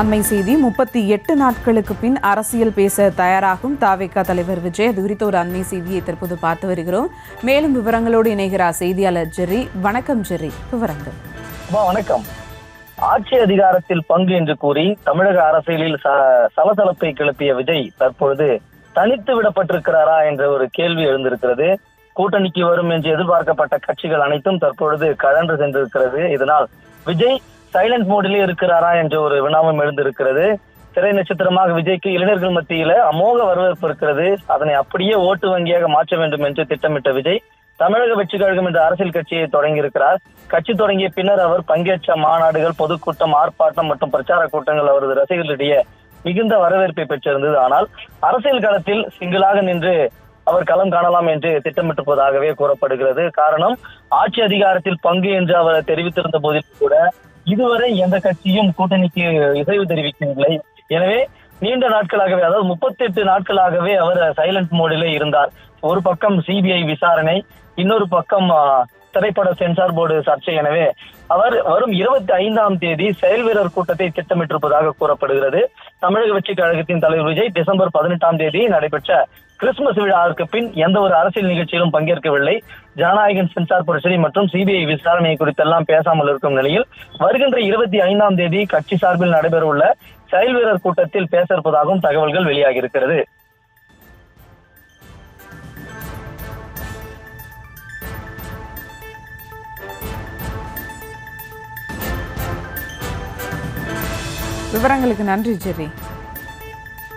அண்மை செய்தி 38 நாட்களுக்கு பின் அரசியல் பேச தயாராகும் தாவேகா தலைவர் விஜய். அது குறித்த ஒரு அண்மை செய்தியை தற்போது பார்த்து வருகிறோம். மேலும் விவரங்களோடு இணைகிறார் செய்தியாளர் ஜெர்ரி. வணக்கம் ஜெர்ரி, விவரங்கள். வணக்கம். ஆட்சி அதிகாரத்தில் பங்கு என்று கூறி தமிழக அரசியலில் சலசலப்பை கிளப்பிய விஜய் தற்பொழுது தனித்து விடப்பட்டிருக்கிறாரா என்ற ஒரு கேள்வி எழுந்திருக்கிறது. கூட்டணிக்கு வரும் என்று எதிர்பார்க்கப்பட்ட கட்சிகள் அனைத்தும் தற்பொழுது கழன்று சென்றிருக்கிறது. இதனால் விஜய் சைலண்ட் மோடிலே இருக்கிறாரா என்ற ஒரு வினாவும் எழுந்திருக்கிறது. திரை நட்சத்திரமாக விஜய்க்கு இளைஞர்கள் மத்தியில அமோக வரவேற்பு இருக்கிறது. அதனை அப்படியே ஓட்டு வங்கியாக மாற்ற வேண்டும் என்று திட்டமிட்ட விஜய் தமிழக வெற்றி கழகம் என்ற அரசியல் கட்சியை தொடங்கியிருக்கிறார். கட்சி தொடங்கிய பின்னர் அவர் பங்கேற்ற மாநாடுகள், பொதுக்கூட்டம், ஆர்ப்பாட்டம் மற்றும் பிரச்சார கூட்டங்கள் அவரது ரசிகர்களிடையே மிகுந்த வரவேற்பை பெற்றிருந்தது. ஆனால் அரசியல் களத்தில் சிங்கிளாக நின்று அவர் களம் காணலாம் என்று திட்டமிட்டிருப்பதாகவே கூறப்படுகிறது. காரணம், ஆட்சி அதிகாரத்தில் பங்கு என்று அவர் தெரிவித்திருந்த போதிலும் கூட இதுவரை எந்த கட்சியும் கூட்டணிக்கு இசைவு தெரிவிக்கவில்லை. எனவே நீண்ட நாட்களாகவே, அதாவது 38 நாட்களாகவே அவர் சைலண்ட் மோடிலே இருந்தார். ஒரு பக்கம் சிபிஐ விசாரணை, இன்னொரு பக்கம் திரைப்பட சென்சார் போர்டு சர்ச்சை. எனவே அவர் வரும் 25ஆம் தேதி செயல் வீரர் கூட்டத்தை திட்டமிட்டிருப்பதாக கூறப்படுகிறது. தமிழக வெற்றி கழகத்தின் தலைவர் விஜய் டிசம்பர் 18ஆம் தேதி நடைபெற்ற கிறிஸ்துமஸ் விழாவிற்கு பின் எந்த ஒரு அரசியல் நிகழ்ச்சியிலும் பங்கேற்கவில்லை. ஜனநாயகன் சென்சார் பிரச்சனை மற்றும் சிபிஐ விசாரணை குறித்தெல்லாம் பேசாமல் இருக்கும் நிலையில் வருகின்ற 25ஆம் தேதி கட்சி சார்பில் நடைபெறவுள்ள செயல் வீரர் கூட்டத்தில் பேச இருப்பதாகவும் தகவல்கள் வெளியாகி இருக்கிறது. விவரங்களுக்கு நன்றி ஜெர்ரி.